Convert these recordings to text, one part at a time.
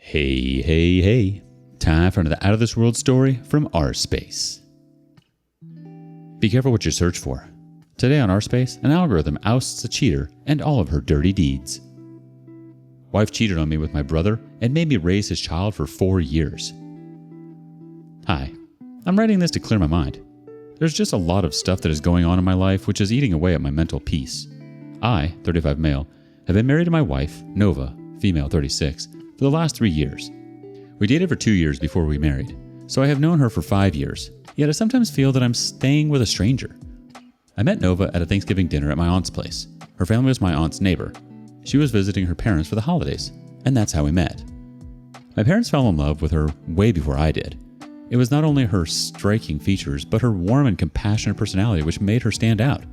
Hey, hey, hey. Time for another Out of This World story from rSpace. Be careful what you search for. Today on rSpace, an algorithm ousts a cheater and all of her dirty deeds. Wife cheated on me with my brother and made me raise his child for 4 years. Hi, I'm writing this to clear my mind. There's just a lot of stuff that is going on in my life which is eating away at my mental peace. I, 35 male, have been married to my wife, Nova, female 36, for the last 3 years. We dated for 2 years before we married, so I have known her for 5 years, yet I sometimes feel that I'm staying with a stranger. I met Nova at a Thanksgiving dinner at my aunt's place. Her family was my aunt's neighbor. She was visiting her parents for the holidays, and that's how we met. My parents fell in love with her way before I did. It was not only her striking features, but her warm and compassionate personality which made her stand out.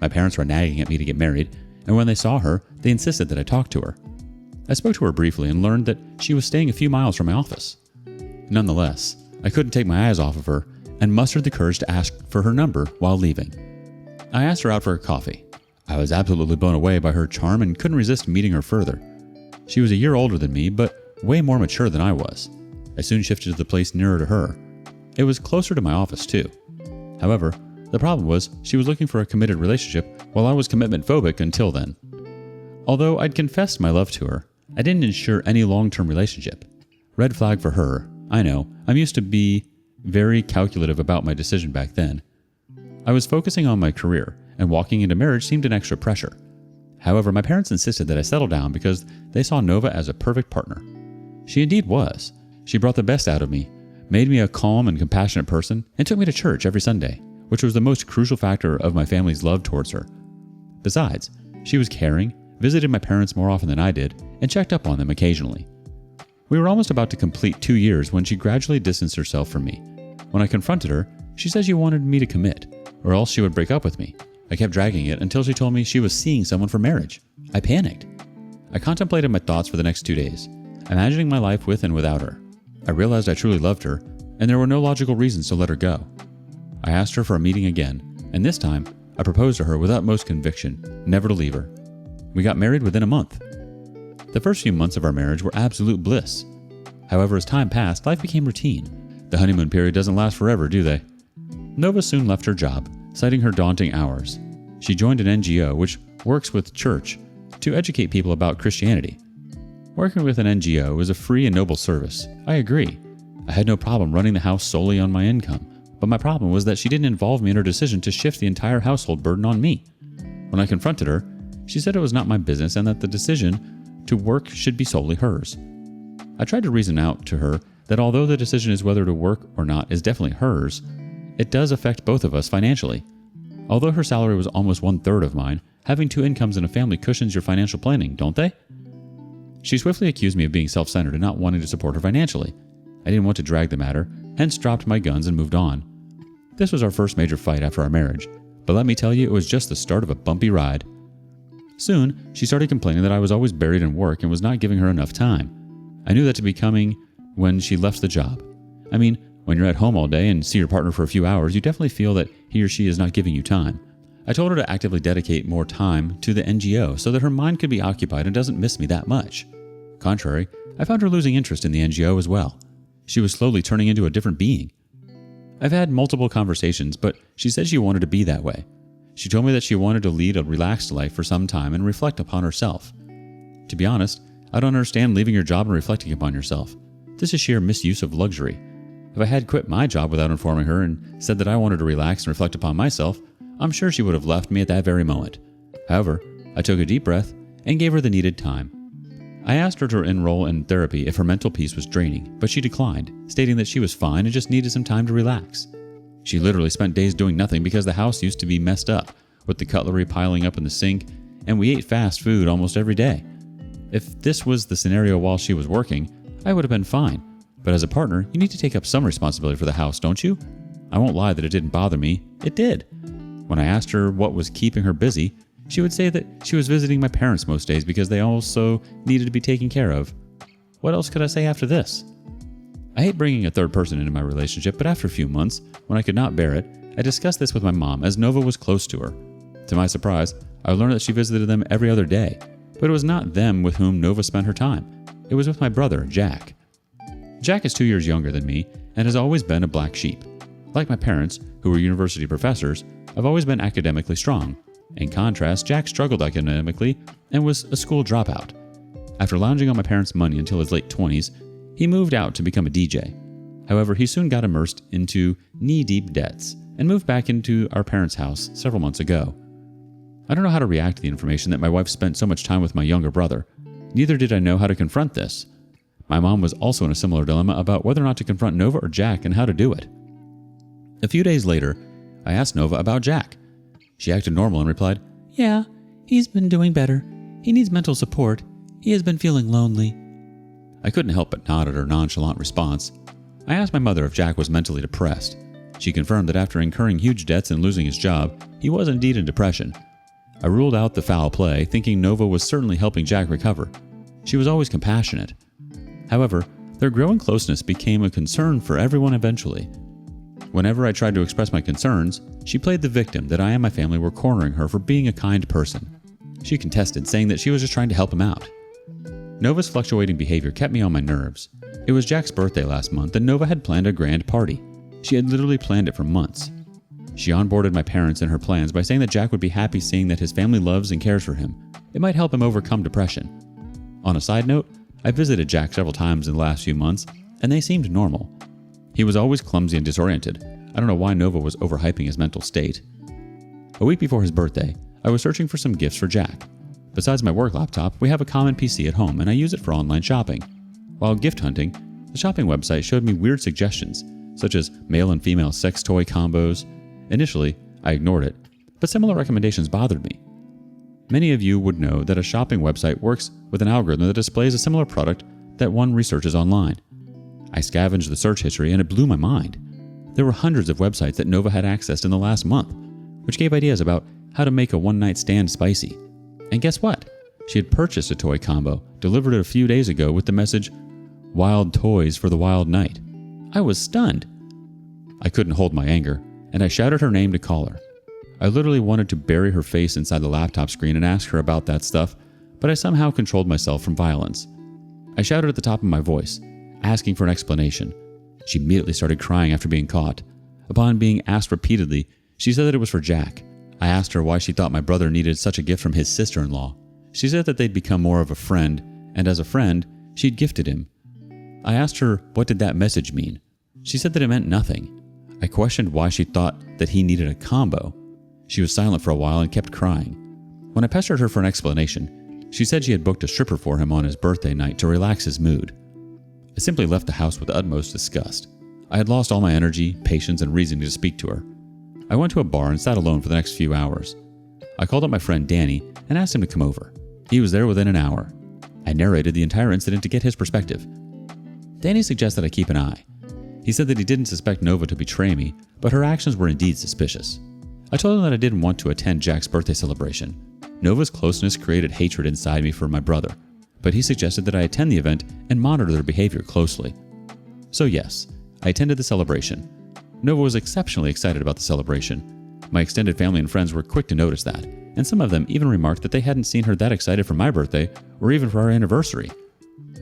My parents were nagging at me to get married, and when they saw her, they insisted that I talk to her. I spoke to her briefly and learned that she was staying a few miles from my office. Nonetheless, I couldn't take my eyes off of her and mustered the courage to ask for her number while leaving. I asked her out for a coffee. I was absolutely blown away by her charm and couldn't resist meeting her further. She was a year older than me, but way more mature than I was. I soon shifted to the place nearer to her. It was closer to my office too. However, the problem was she was looking for a committed relationship while I was commitment phobic until then. Although I'd confessed my love to her, I didn't ensure any long-term relationship. Red flag for her, I know. I'm used to be very calculative about my decision back then. I was focusing on my career, and walking into marriage seemed an extra pressure. However, my parents insisted that I settle down because they saw Nova as a perfect partner. She indeed was. She brought the best out of me, made me a calm and compassionate person, and took me to church every Sunday, which was the most crucial factor of my family's love towards her. Besides, she was caring, visited my parents more often than I did, and checked up on them occasionally. We were almost about to complete 2 years when she gradually distanced herself from me. When I confronted her, she said she wanted me to commit, or else she would break up with me. I kept dragging it until she told me she was seeing someone for marriage. I panicked. I contemplated my thoughts for the next 2 days, imagining my life with and without her. I realized I truly loved her, and there were no logical reasons to let her go. I asked her for a meeting again, and this time, I proposed to her with utmost conviction, never to leave her. We got married within a month. The first few months of our marriage were absolute bliss. However, as time passed, life became routine. The honeymoon period doesn't last forever, do they? Nova soon left her job, citing her daunting hours. She joined an NGO which works with church to educate people about Christianity. Working with an NGO is a free and noble service. I agree. I had no problem running the house solely on my income, but my problem was that she didn't involve me in her decision to shift the entire household burden on me. When I confronted her, she said it was not my business and that the decision to work should be solely hers. I tried to reason out to her that although the decision is whether to work or not is definitely hers, it does affect both of us financially. Although her salary was almost 1/3 of mine, having 2 incomes in a family cushions your financial planning, don't they? She swiftly accused me of being self-centered and not wanting to support her financially. I didn't want to drag the matter, hence dropped my guns and moved on. This was our first major fight after our marriage, but let me tell you, it was just the start of a bumpy ride. Soon, she started complaining that I was always buried in work and was not giving her enough time. I knew that to be coming when she left the job. I mean, when you're at home all day and see your partner for a few hours, you definitely feel that he or she is not giving you time. I told her to actively dedicate more time to the NGO so that her mind could be occupied and doesn't miss me that much. Contrary, I found her losing interest in the NGO as well. She was slowly turning into a different being. I've had multiple conversations, but she said she wanted to be that way. She told me that she wanted to lead a relaxed life for some time and reflect upon herself. To be honest, I don't understand leaving your job and reflecting upon yourself. This is sheer misuse of luxury. If I had quit my job without informing her and said that I wanted to relax and reflect upon myself, I'm sure she would have left me at that very moment. However, I took a deep breath and gave her the needed time. I asked her to enroll in therapy if her mental peace was draining, but she declined, stating that she was fine and just needed some time to relax. She literally spent days doing nothing because the house used to be messed up, with the cutlery piling up in the sink, and we ate fast food almost every day. If this was the scenario while she was working, I would have been fine. But as a partner, you need to take up some responsibility for the house, don't you? I won't lie that it didn't bother me. It did. When I asked her what was keeping her busy, she would say that she was visiting my parents most days because they also needed to be taken care of. What else could I say after this? I hate bringing a third person into my relationship, but after a few months, when I could not bear it, I discussed this with my mom as Nova was close to her. To my surprise, I learned that she visited them every other day, but it was not them with whom Nova spent her time. It was with my brother, Jack. Jack is 2 years younger than me and has always been a black sheep. Like my parents, who were university professors, I've always been academically strong. In contrast, Jack struggled academically and was a school dropout. After lounging on my parents' money until his late 20s, he moved out to become a DJ. However, he soon got immersed into knee-deep debts and moved back into our parents' house several months ago. I don't know how to react to the information that my wife spent so much time with my younger brother. Neither did I know how to confront this. My mom was also in a similar dilemma about whether or not to confront Nova or Jack and how to do it. A few days later, I asked Nova about Jack. She acted normal and replied, "Yeah, he's been doing better. He needs mental support. He has been feeling lonely." I couldn't help but nod at her nonchalant response. I asked my mother if Jack was mentally depressed. She confirmed that after incurring huge debts and losing his job, he was indeed in depression. I ruled out the foul play, thinking Nova was certainly helping Jack recover. She was always compassionate. However, their growing closeness became a concern for everyone eventually. Whenever I tried to express my concerns, she played the victim that I and my family were cornering her for being a kind person. She contested, saying that she was just trying to help him out. Nova's fluctuating behavior kept me on my nerves. It was Jack's birthday last month, and Nova had planned a grand party. She had literally planned it for months. She onboarded my parents in her plans by saying that Jack would be happy seeing that his family loves and cares for him. It might help him overcome depression. On a side note, I visited Jack several times in the last few months, and they seemed normal. He was always clumsy and disoriented. I don't know why Nova was overhyping his mental state. A week before his birthday, I was searching for some gifts for Jack. Besides my work laptop, we have a common PC at home, and I use it for online shopping. While gift hunting, the shopping website showed me weird suggestions, such as male and female sex toy combos. Initially, I ignored it, but similar recommendations bothered me. Many of you would know that a shopping website works with an algorithm that displays a similar product that one researches online. I scavenged the search history and it blew my mind. There were hundreds of websites that Nova had accessed in the last month, which gave ideas about how to make a one-night stand spicy. And guess what? She had purchased a toy combo, delivered it a few days ago with the message, "Wild toys for the wild night." I was stunned. I couldn't hold my anger, and I shouted her name to call her. I literally wanted to bury her face inside the laptop screen and ask her about that stuff, but I somehow controlled myself from violence. I shouted at the top of my voice, asking for an explanation. She immediately started crying after being caught. Upon being asked repeatedly, she said that it was for Jack. I asked her why she thought my brother needed such a gift from his sister-in-law. She said that they'd become more of a friend, and as a friend, she'd gifted him. I asked her what did that message mean. She said that it meant nothing. I questioned why she thought that he needed a combo. She was silent for a while and kept crying. When I pestered her for an explanation, she said she had booked a stripper for him on his birthday night to relax his mood. I simply left the house with the utmost disgust. I had lost all my energy, patience, and reason to speak to her. I went to a bar and sat alone for the next few hours. I called up my friend Danny and asked him to come over. He was there within an hour. I narrated the entire incident to get his perspective. Danny suggested I keep an eye. He said that he didn't suspect Nova to betray me, but her actions were indeed suspicious. I told him that I didn't want to attend Jack's birthday celebration. Nova's closeness created hatred inside me for my brother, but he suggested that I attend the event and monitor their behavior closely. So yes, I attended the celebration. Nova was exceptionally excited about the celebration. My extended family and friends were quick to notice that, and some of them even remarked that they hadn't seen her that excited for my birthday or even for our anniversary.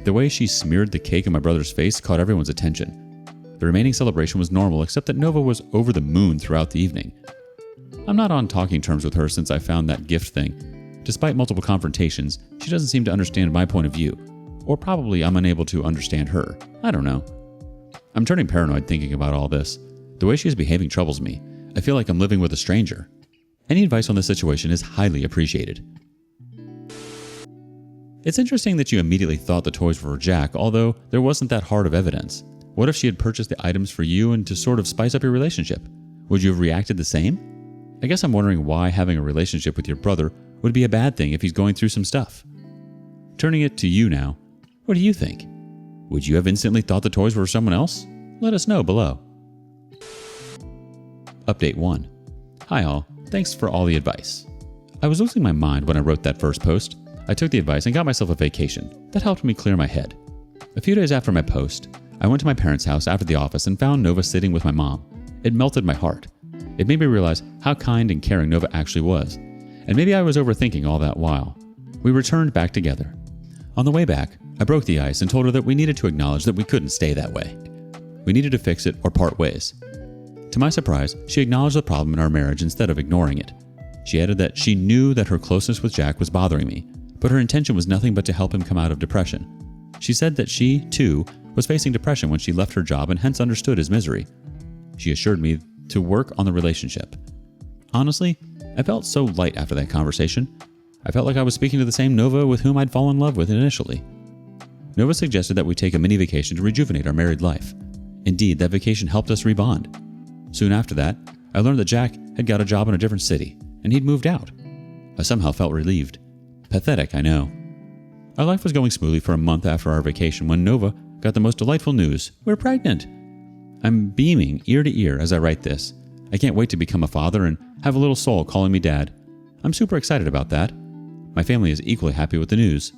The way she smeared the cake in my brother's face caught everyone's attention. The remaining celebration was normal, except that Nova was over the moon throughout the evening. I'm not on talking terms with her since I found that gift thing. Despite multiple confrontations, she doesn't seem to understand my point of view. Or probably I'm unable to understand her. I don't know. I'm turning paranoid thinking about all this. The way she is behaving troubles me. I feel like I'm living with a stranger. Any advice on this situation is highly appreciated. It's interesting that you immediately thought the toys were for Jack, although there wasn't that hard of evidence. What if she had purchased the items for you and to sort of spice up your relationship? Would you have reacted the same? I guess I'm wondering why having a relationship with your brother would be a bad thing if he's going through some stuff. Turning it to you now, what do you think? Would you have instantly thought the toys were for someone else? Let us know below. Update 1. Hi all, thanks for all the advice. I was losing my mind when I wrote that first post. I took the advice and got myself a vacation. That helped me clear my head. A few days after my post, I went to my parents' house after the office and found Nova sitting with my mom. It melted my heart. It made me realize how kind and caring Nova actually was. And maybe I was overthinking all that while. We returned back together. On the way back, I broke the ice and told her that we needed to acknowledge that we couldn't stay that way. We needed to fix it or part ways. To my surprise, she acknowledged the problem in our marriage instead of ignoring it. She added that she knew that her closeness with Jack was bothering me, but her intention was nothing but to help him come out of depression. She said that she, too, was facing depression when she left her job and hence understood his misery. She assured me to work on the relationship. Honestly, I felt so light after that conversation. I felt like I was speaking to the same Nova with whom I'd fallen in love with initially. Nova suggested that we take a mini vacation to rejuvenate our married life. Indeed, that vacation helped us rebond. Soon after that, I learned that Jack had got a job in a different city, and he'd moved out. I somehow felt relieved. Pathetic, I know. Our life was going smoothly for a month after our vacation when Nova got the most delightful news. We're pregnant. I'm beaming ear to ear as I write this. I can't wait to become a father and have a little soul calling me dad. I'm super excited about that. My family is equally happy with the news.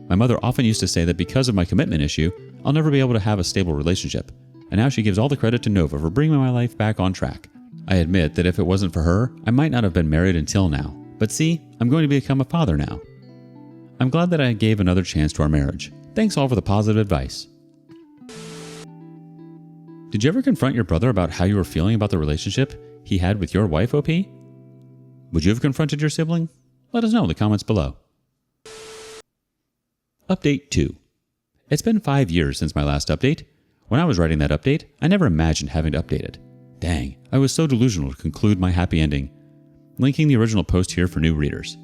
My mother often used to say that because of my commitment issue, I'll never be able to have a stable relationship, and now she gives all the credit to Nova for bringing my life back on track. I admit that if it wasn't for her, I might not have been married until now. But see, I'm going to become a father now. I'm glad that I gave another chance to our marriage. Thanks all for the positive advice. Did you ever confront your brother about how you were feeling about the relationship he had with your wife, OP? Would you have confronted your sibling? Let us know in the comments below. Update 2. It's been 5 years since my last update. When I was writing that update, I never imagined having to update it. Dang, I was so delusional to conclude my happy ending. Linking the original post here for new readers.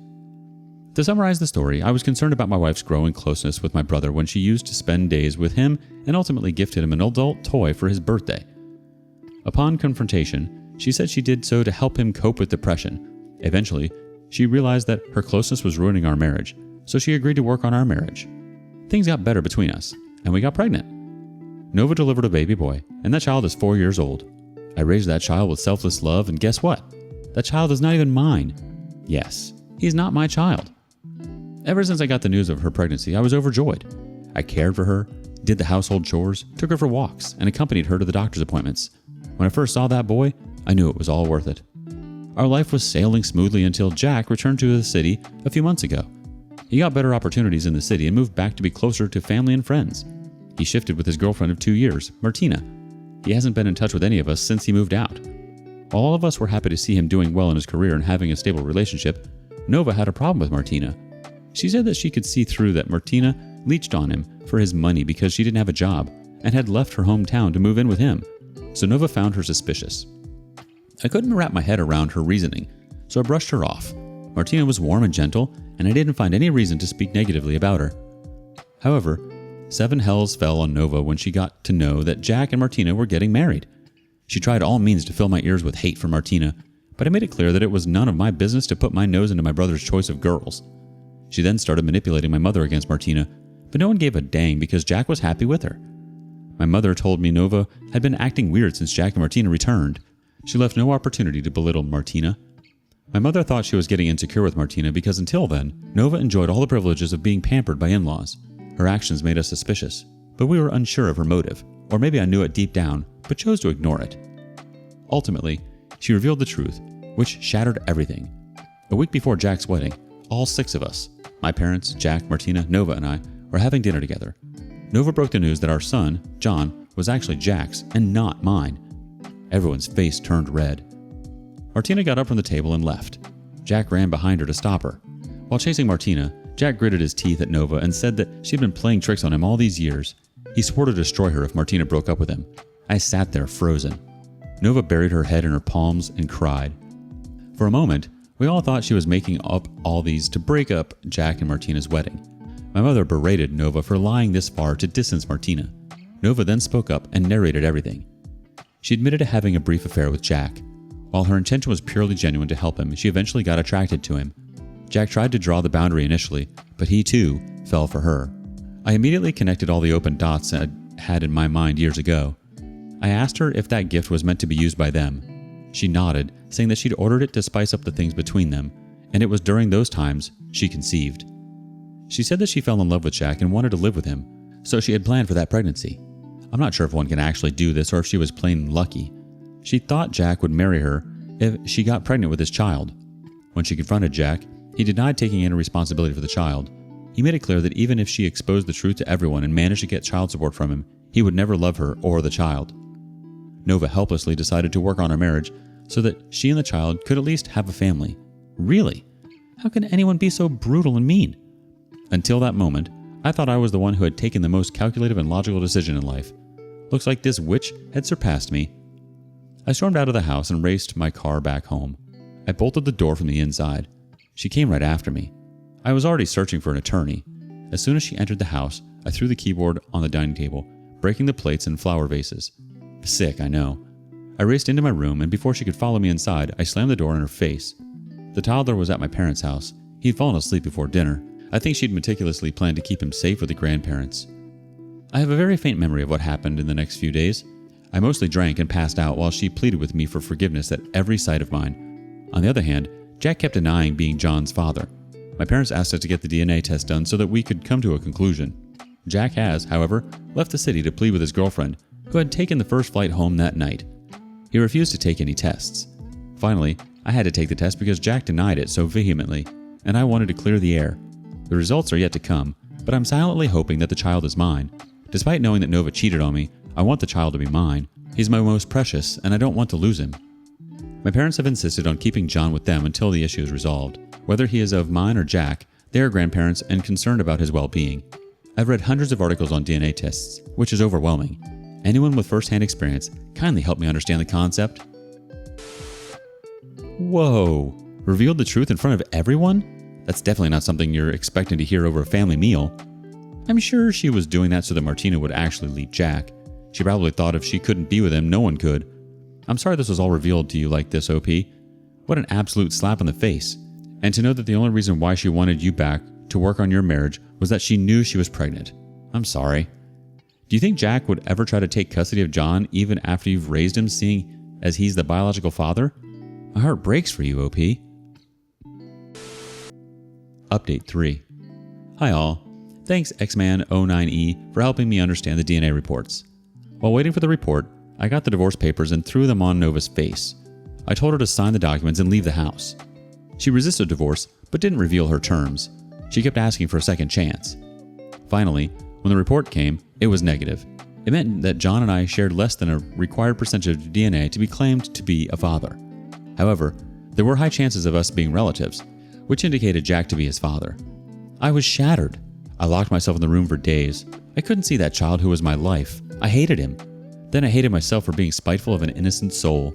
To summarize the story, I was concerned about my wife's growing closeness with my brother when she used to spend days with him and ultimately gifted him an adult toy for his birthday. Upon confrontation, she said she did so to help him cope with depression. Eventually, she realized that her closeness was ruining our marriage, so she agreed to work on our marriage. Things got better between us, and we got pregnant. Nova delivered a baby boy, and that child is 4 years old. I raised that child with selfless love, and guess what? That child is not even mine. Yes, he's not my child. Ever since I got the news of her pregnancy, I was overjoyed. I cared for her, did the household chores, took her for walks, and accompanied her to the doctor's appointments. When I first saw that boy, I knew it was all worth it. Our life was sailing smoothly until Jack returned to the city a few months ago. He got better opportunities in the city and moved back to be closer to family and friends. He shifted with his girlfriend of 2 years, Martina. He hasn't been in touch with any of us since he moved out. While all of us were happy to see him doing well in his career and having a stable relationship, Nova had a problem with Martina. She said that she could see through that Martina leached on him for his money because she didn't have a job and had left her hometown to move in with him, so Nova found her suspicious. I couldn't wrap my head around her reasoning, so I brushed her off. Martina was warm and gentle, and I didn't find any reason to speak negatively about her. However, 7 hells fell on Nova when she got to know that Jack and Martina were getting married. She tried all means to fill my ears with hate for Martina, but I made it clear that it was none of my business to put my nose into my brother's choice of girls. She then started manipulating my mother against Martina, but no one gave a dang because Jack was happy with her. My mother told me Nova had been acting weird since Jack and Martina returned. She left no opportunity to belittle Martina. My mother thought she was getting insecure with Martina because until then, Nova enjoyed all the privileges of being pampered by in-laws. Her actions made us suspicious, but we were unsure of her motive, or maybe I knew it deep down, but chose to ignore it. Ultimately, she revealed the truth, which shattered everything. A week before Jack's wedding, all 6 of us, my parents, Jack, Martina, Nova, and I, were having dinner together. Nova broke the news that our son, John, was actually Jack's and not mine. Everyone's face turned red. Martina got up from the table and left. Jack ran behind her to stop her. While chasing Martina, Jack gritted his teeth at Nova and said that she'd been playing tricks on him all these years. He swore to destroy her if Martina broke up with him. I sat there frozen. Nova buried her head in her palms and cried. For a moment, we all thought she was making up all these to break up Jack and Martina's wedding. My mother berated Nova for lying this far to distance Martina. Nova then spoke up and narrated everything. She admitted to having a brief affair with Jack. While her intention was purely genuine to help him, she eventually got attracted to him. Jack tried to draw the boundary initially, but he too fell for her. I immediately connected all the open dots I had in my mind years ago. I asked her if that gift was meant to be used by them. She nodded, saying that she'd ordered it to spice up the things between them, and it was during those times she conceived. She said that she fell in love with Jack and wanted to live with him, so she had planned for that pregnancy. I'm not sure if one can actually do this or if she was plain lucky. She thought Jack would marry her if she got pregnant with his child. When she confronted Jack, he denied taking any responsibility for the child. He made it clear that even if she exposed the truth to everyone and managed to get child support from him, he would never love her or the child. Nova helplessly decided to work on her marriage so that she and the child could at least have a family. Really? How can anyone be so brutal and mean? Until that moment, I thought I was the one who had taken the most calculative and logical decision in life. Looks like this witch had surpassed me. I stormed out of the house and raced my car back home. I bolted the door from the inside. She came right after me. I was already searching for an attorney. As soon as she entered the house, I threw the keyboard on the dining table, breaking the plates and flower vases. Sick, I know. I raced into my room, and before she could follow me inside, I slammed the door in her face. The toddler was at my parents' house. He'd fallen asleep before dinner. I think she'd meticulously planned to keep him safe with the grandparents. I have a very faint memory of what happened in the next few days. I mostly drank and passed out while she pleaded with me for forgiveness at every sight of mine. On the other hand, Jack kept denying being John's father. My parents asked us to get the DNA test done so that we could come to a conclusion. Jack has, however, left the city to plead with his girlfriend, who had taken the first flight home that night. He refused to take any tests. Finally, I had to take the test because Jack denied it so vehemently, and I wanted to clear the air. The results are yet to come, but I'm silently hoping that the child is mine. Despite knowing that Nova cheated on me, I want the child to be mine. He's my most precious, and I don't want to lose him. My parents have insisted on keeping John with them until the issue is resolved. Whether he is of mine or Jack, they are grandparents and concerned about his well-being. I've read hundreds of articles on DNA tests, which is overwhelming. Anyone with first-hand experience, kindly help me understand the concept. Whoa! Revealed the truth in front of everyone? That's definitely not something you're expecting to hear over a family meal. I'm sure she was doing that so that Martina would actually leave Jack. She probably thought if she couldn't be with him, no one could. I'm sorry this was all revealed to you like this, OP. What an absolute slap in the face. And to know that the only reason why she wanted you back to work on your marriage was that she knew she was pregnant. I'm sorry. Do you think Jack would ever try to take custody of John even after you've raised him, seeing as he's the biological father? My heart breaks for you, OP. Update 3. Hi all. Thanks Xman09E for helping me understand the DNA reports. While waiting for the report, I got the divorce papers and threw them on Nova's face. I told her to sign the documents and leave the house. She resisted divorce, but didn't reveal her terms. She kept asking for a second chance. Finally, when the report came, it was negative. It meant that John and I shared less than a required percentage of DNA to be claimed to be a father. However, there were high chances of us being relatives, which indicated Jack to be his father. I was shattered. I locked myself in the room for days. I couldn't see that child who was my life. I hated him. Then I hated myself for being spiteful of an innocent soul.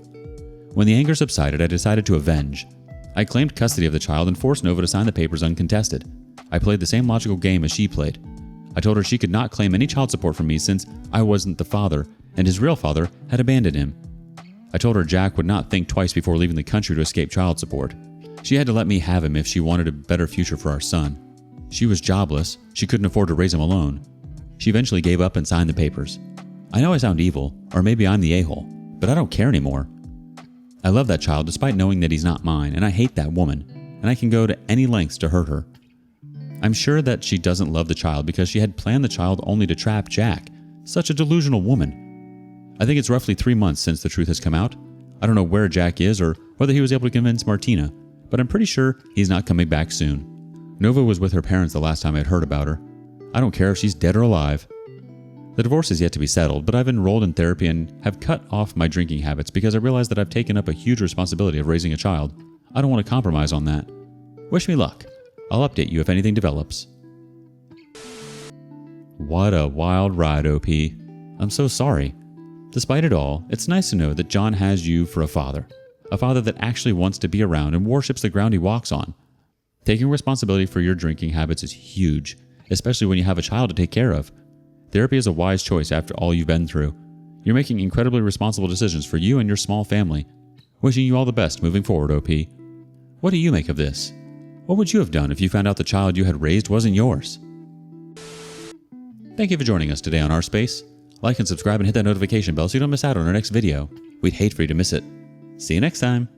When the anger subsided, I decided to avenge. I claimed custody of the child and forced Nova to sign the papers uncontested. I played the same logical game as she played. I told her she could not claim any child support from me since I wasn't the father, and his real father had abandoned him. I told her Jack would not think twice before leaving the country to escape child support. She had to let me have him if she wanted a better future for our son. She was jobless. She couldn't afford to raise him alone. She eventually gave up and signed the papers. I know I sound evil, or maybe I'm the a-hole, but I don't care anymore. I love that child despite knowing that he's not mine, and I hate that woman, and I can go to any lengths to hurt her. I'm sure that she doesn't love the child because she had planned the child only to trap Jack. Such a delusional woman. I think it's roughly 3 months since the truth has come out. I don't know where Jack is or whether he was able to convince Martina, but I'm pretty sure he's not coming back soon. Nova was with her parents the last time I'd heard about her. I don't care if she's dead or alive. The divorce is yet to be settled, but I've enrolled in therapy and have cut off my drinking habits because I realize that I've taken up a huge responsibility of raising a child. I don't want to compromise on that. Wish me luck. I'll update you if anything develops. What a wild ride, OP. I'm so sorry. Despite it all, it's nice to know that John has you for a father that actually wants to be around and worships the ground he walks on. Taking responsibility for your drinking habits is huge, especially when you have a child to take care of. Therapy is a wise choice after all you've been through. You're making incredibly responsible decisions for you and your small family. Wishing you all the best moving forward, OP. What do you make of this? What would you have done if you found out the child you had raised wasn't yours? Thank you for joining us today on rSpace. Like and subscribe and hit that notification bell so you don't miss out on our next video. We'd hate for you to miss it. See you next time.